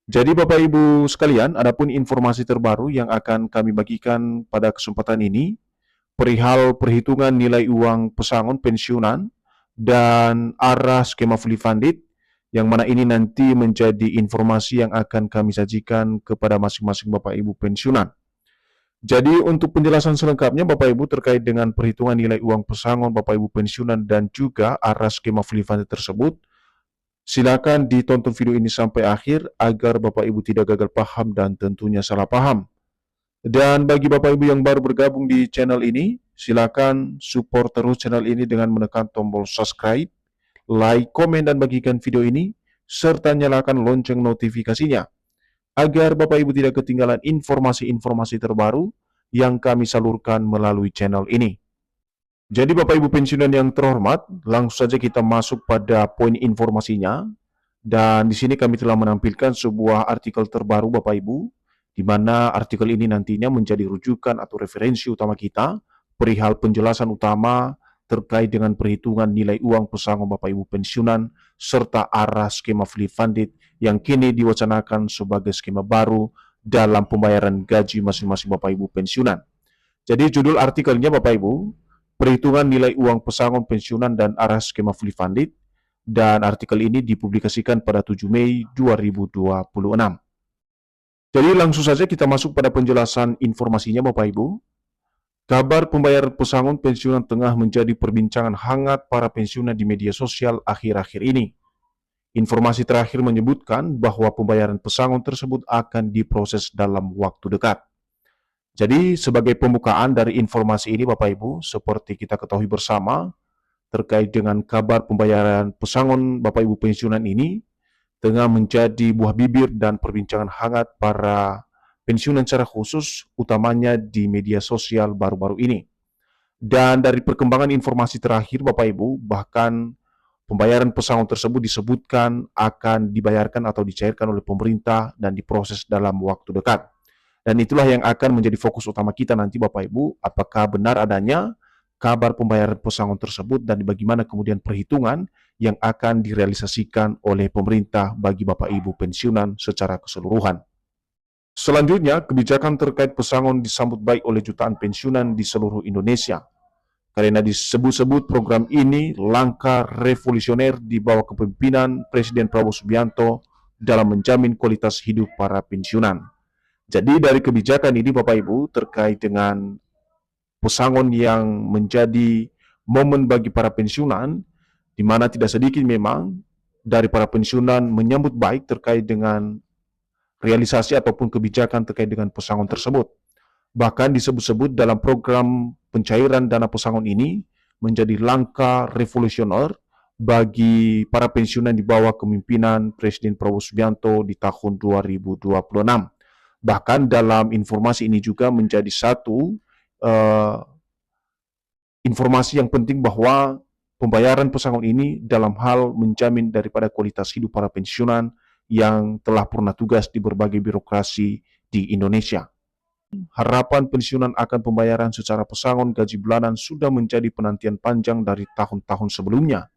Jadi Bapak Ibu sekalian, adapun informasi terbaru yang akan kami bagikan pada kesempatan ini perihal perhitungan nilai uang pesangon pensiunan dan arah skema fully funded, yang mana ini nanti menjadi informasi yang akan kami sajikan kepada masing-masing Bapak Ibu pensiunan. Jadi untuk penjelasan selengkapnya Bapak Ibu terkait dengan perhitungan nilai uang pesangon Bapak Ibu pensiunan dan juga arah skema fully funded tersebut, silakan ditonton video ini sampai akhir agar Bapak Ibu tidak gagal paham dan tentunya salah paham. Dan bagi Bapak Ibu yang baru bergabung di channel ini, silakan support terus channel ini dengan menekan tombol subscribe, like, komen, dan bagikan video ini, serta nyalakan lonceng notifikasinya, agar Bapak Ibu tidak ketinggalan informasi-informasi terbaru yang kami salurkan melalui channel ini. Jadi Bapak Ibu pensiunan yang terhormat, langsung saja kita masuk pada poin informasinya. Dan di sini kami telah menampilkan sebuah artikel terbaru Bapak Ibu, di mana artikel ini nantinya menjadi rujukan atau referensi utama kita perihal penjelasan utama terkait dengan perhitungan nilai uang pesangon Bapak Ibu pensiunan serta arah skema fully funded yang kini diwacanakan sebagai skema baru dalam pembayaran gaji masing-masing Bapak Ibu pensiunan. Jadi judul artikelnya Bapak Ibu, perhitungan nilai uang pesangon pensiunan dan arah skema fully funded, dan artikel ini dipublikasikan pada 7 Mei 2026. Jadi langsung saja kita masuk pada penjelasan informasinya Bapak Ibu. Kabar pembayaran pesangon pensiunan tengah menjadi perbincangan hangat para pensiunan di media sosial akhir-akhir ini. Informasi terakhir menyebutkan bahwa pembayaran pesangon tersebut akan diproses dalam waktu dekat. Jadi sebagai pembukaan dari informasi ini Bapak Ibu, seperti kita ketahui bersama, terkait dengan kabar pembayaran pesangon Bapak Ibu pensiunan ini tengah menjadi buah bibir dan perbincangan hangat para pensiunan secara khusus, utamanya di media sosial baru-baru ini. Dan dari perkembangan informasi terakhir Bapak Ibu, bahkan pembayaran pesangon tersebut disebutkan akan dibayarkan atau dicairkan oleh pemerintah dan diproses dalam waktu dekat. Dan itulah yang akan menjadi fokus utama kita nanti Bapak Ibu, apakah benar adanya kabar pembayaran pesangon tersebut dan bagaimana kemudian perhitungan yang akan direalisasikan oleh pemerintah bagi Bapak Ibu pensiunan secara keseluruhan. Selanjutnya, kebijakan terkait pesangon disambut baik oleh jutaan pensiunan di seluruh Indonesia. Karena disebut-sebut program ini langkah revolusioner di bawah kepemimpinan Presiden Prabowo Subianto dalam menjamin kualitas hidup para pensiunan. Jadi dari kebijakan ini Bapak Ibu terkait dengan pesangon yang menjadi momen bagi para pensiunan, di mana tidak sedikit memang dari para pensiunan menyambut baik terkait dengan realisasi ataupun kebijakan terkait dengan pesangon tersebut. Bahkan disebut-sebut dalam program pencairan dana pesangon ini menjadi langkah revolusioner bagi para pensiunan di bawah kepemimpinan Presiden Prabowo Subianto di tahun 2026. Bahkan dalam informasi ini juga menjadi satu informasi yang penting bahwa pembayaran pesangon ini dalam hal menjamin daripada kualitas hidup para pensiunan yang telah pernah tugas di berbagai birokrasi di Indonesia. Harapan pensiunan akan pembayaran secara pesangon gaji bulanan sudah menjadi penantian panjang dari tahun-tahun sebelumnya.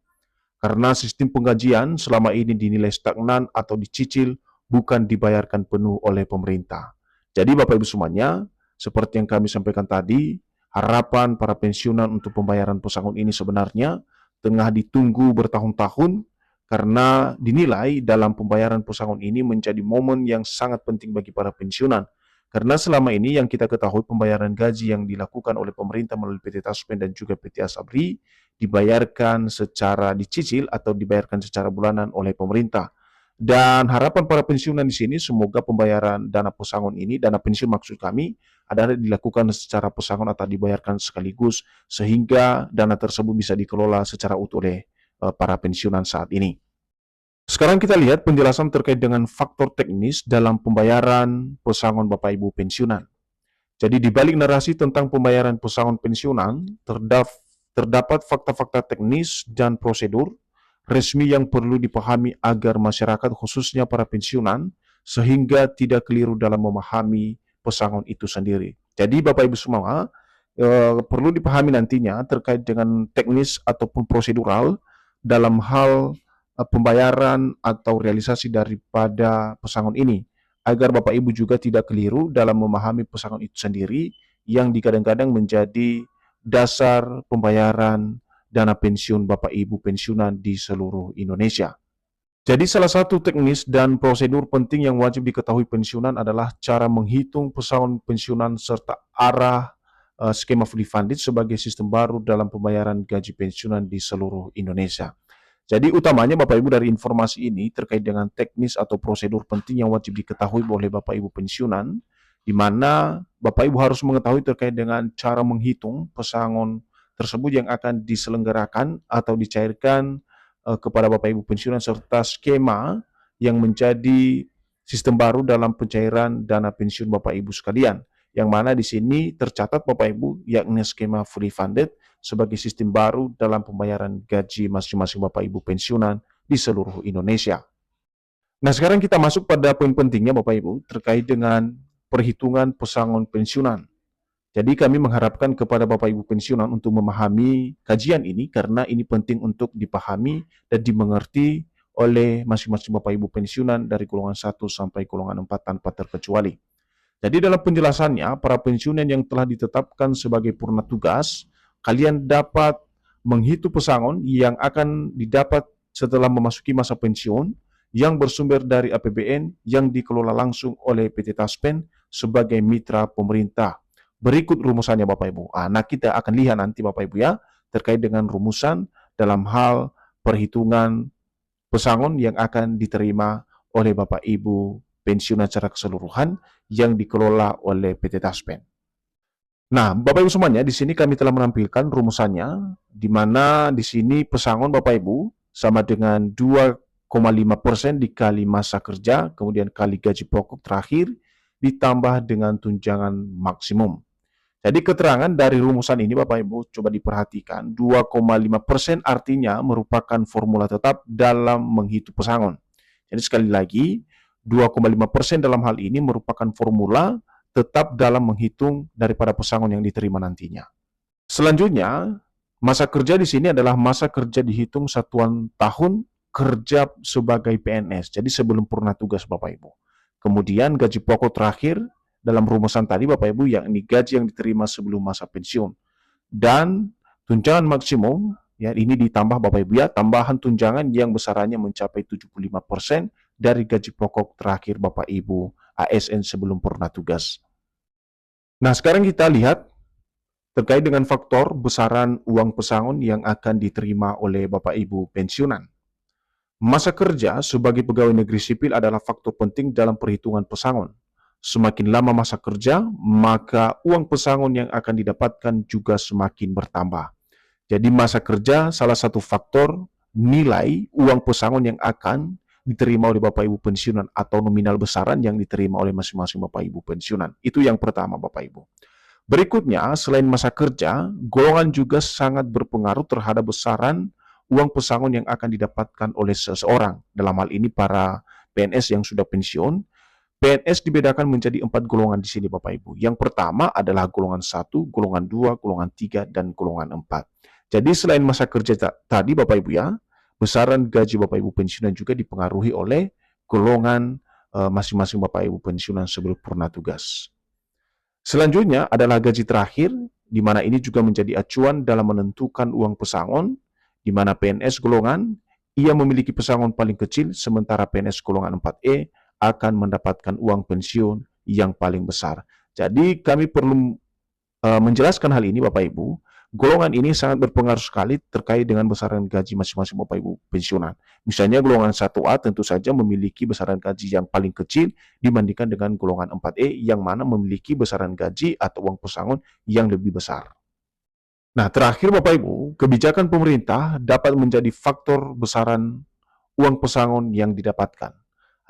Karena sistem penggajian selama ini dinilai stagnan atau dicicil, bukan dibayarkan penuh oleh pemerintah. Jadi Bapak Ibu semuanya, seperti yang kami sampaikan tadi, harapan para pensiunan untuk pembayaran pesangon ini sebenarnya tengah ditunggu bertahun-tahun karena dinilai dalam pembayaran pesangon ini menjadi momen yang sangat penting bagi para pensiunan. Karena selama ini yang kita ketahui pembayaran gaji yang dilakukan oleh pemerintah melalui PT Taspen dan juga PT Asabri dibayarkan secara dicicil atau dibayarkan secara bulanan oleh pemerintah. Dan harapan para pensiunan di sini semoga pembayaran dana pesangon ini, dana pensiun maksud kami, adalah dilakukan secara pesangon atau dibayarkan sekaligus sehingga dana tersebut bisa dikelola secara utuh oleh para pensiunan saat ini. Sekarang kita lihat penjelasan terkait dengan faktor teknis dalam pembayaran pesangon Bapak Ibu pensiunan. Jadi di balik narasi tentang pembayaran pesangon pensiunan, terdapat fakta-fakta teknis dan prosedur resmi yang perlu dipahami agar masyarakat khususnya para pensiunan sehingga tidak keliru dalam memahami pesangon itu sendiri. Jadi Bapak Ibu semua perlu dipahami nantinya terkait dengan teknis ataupun prosedural dalam hal pembayaran atau realisasi daripada pesangon ini, agar Bapak Ibu juga tidak keliru dalam memahami pesangon itu sendiri yang kadang-kadang menjadi dasar pembayaran dana pensiun Bapak Ibu pensiunan di seluruh Indonesia. Jadi salah satu teknis dan prosedur penting yang wajib diketahui pensiunan adalah cara menghitung pesangon pensiunan serta arah skema fully funded sebagai sistem baru dalam pembayaran gaji pensiunan di seluruh Indonesia. Jadi utamanya Bapak Ibu dari informasi ini terkait dengan teknis atau prosedur penting yang wajib diketahui oleh Bapak Ibu pensiunan, di mana Bapak Ibu harus mengetahui terkait dengan cara menghitung pesangon tersebut yang akan diselenggarakan atau dicairkan kepada Bapak Ibu pensiunan serta skema yang menjadi sistem baru dalam pencairan dana pensiun Bapak Ibu sekalian. Yang mana di sini tercatat Bapak Ibu yakni skema fully funded sebagai sistem baru dalam pembayaran gaji masing-masing Bapak Ibu pensiunan di seluruh Indonesia. Nah, sekarang kita masuk pada poin pentingnya Bapak Ibu terkait dengan perhitungan pesangon pensiunan. Jadi kami mengharapkan kepada Bapak Ibu pensiunan untuk memahami kajian ini karena ini penting untuk dipahami dan dimengerti oleh masing-masing Bapak Ibu pensiunan dari golongan 1 sampai golongan 4 tanpa terkecuali. Jadi dalam penjelasannya, para pensiunan yang telah ditetapkan sebagai purna tugas, kalian dapat menghitung pesangon yang akan didapat setelah memasuki masa pensiun yang bersumber dari APBN yang dikelola langsung oleh PT Taspen sebagai mitra pemerintah. Berikut rumusannya Bapak Ibu. Nah, kita akan lihat nanti Bapak Ibu ya, terkait dengan rumusan dalam hal perhitungan pesangon yang akan diterima oleh Bapak Ibu pensiunan secara keseluruhan yang dikelola oleh PT Taspen. Nah, Bapak Ibu semuanya, di sini kami telah menampilkan rumusannya, di mana di sini pesangon Bapak Ibu sama dengan 2,5% dikali masa kerja, kemudian kali gaji pokok terakhir, ditambah dengan tunjangan maksimum. Jadi keterangan dari rumusan ini Bapak Ibu coba diperhatikan, 2,5% artinya merupakan formula tetap dalam menghitung pesangon. Jadi sekali lagi, 2,5% dalam hal ini merupakan formula tetap dalam menghitung daripada pesangon yang diterima nantinya. Selanjutnya, masa kerja di sini adalah masa kerja dihitung satuan tahun kerja sebagai PNS, jadi sebelum purna tugas Bapak Ibu. Kemudian gaji pokok terakhir dalam rumusan tadi Bapak Ibu yakni gaji yang diterima sebelum masa pensiun. Dan tunjangan maksimum ya ini ditambah Bapak Ibu ya, tambahan tunjangan yang besarannya mencapai 75% dari gaji pokok terakhir Bapak Ibu ASN sebelum purna tugas. Nah, sekarang kita lihat terkait dengan faktor besaran uang pesangon yang akan diterima oleh Bapak Ibu pensiunan. Masa kerja sebagai pegawai negeri sipil adalah faktor penting dalam perhitungan pesangon. Semakin lama masa kerja, maka uang pesangon yang akan didapatkan juga semakin bertambah. Jadi masa kerja salah satu faktor nilai uang pesangon yang akan diterima oleh Bapak Ibu pensiunan atau nominal besaran yang diterima oleh masing-masing Bapak Ibu pensiunan. Itu yang pertama Bapak Ibu. Berikutnya, selain masa kerja, golongan juga sangat berpengaruh terhadap besaran uang pesangon yang akan didapatkan oleh seseorang. Dalam hal ini para PNS yang sudah pensiun. PNS dibedakan menjadi 4 golongan di sini Bapak Ibu. Yang pertama adalah golongan 1, golongan 2, golongan 3, dan golongan 4. Jadi selain masa kerja tadi Bapak Ibu ya, besaran gaji Bapak Ibu pensiunan juga dipengaruhi oleh golongan masing-masing Bapak Ibu pensiunan sebelum purna tugas. Selanjutnya adalah gaji terakhir, di mana ini juga menjadi acuan dalam menentukan uang pesangon, di mana PNS golongan, ia memiliki pesangon paling kecil, sementara PNS golongan 4E akan mendapatkan uang pensiun yang paling besar. Jadi kami perlu menjelaskan hal ini Bapak Ibu. Golongan ini sangat berpengaruh sekali terkait dengan besaran gaji masing-masing Bapak Ibu pensiunan. Misalnya golongan 1A tentu saja memiliki besaran gaji yang paling kecil dibandingkan dengan golongan 4E yang mana memiliki besaran gaji atau uang pesangon yang lebih besar. Nah, terakhir Bapak Ibu, kebijakan pemerintah dapat menjadi faktor besaran uang pesangon yang didapatkan.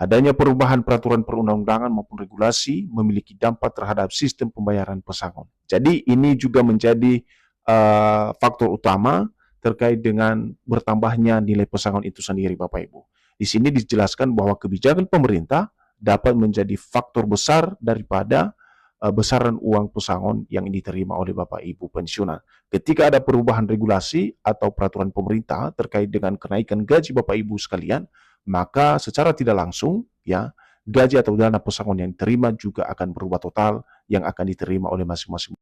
Adanya perubahan peraturan perundang-undangan maupun regulasi memiliki dampak terhadap sistem pembayaran pesangon. Jadi ini juga menjadi faktor utama terkait dengan bertambahnya nilai pesangon itu sendiri Bapak Ibu. Di sini dijelaskan bahwa kebijakan pemerintah dapat menjadi faktor besar daripada besaran uang pesangon yang diterima oleh Bapak Ibu pensiunan. Ketika ada perubahan regulasi atau peraturan pemerintah terkait dengan kenaikan gaji Bapak Ibu sekalian, maka secara tidak langsung ya gaji atau dana pesangon yang diterima juga akan berubah total yang akan diterima oleh masing-masing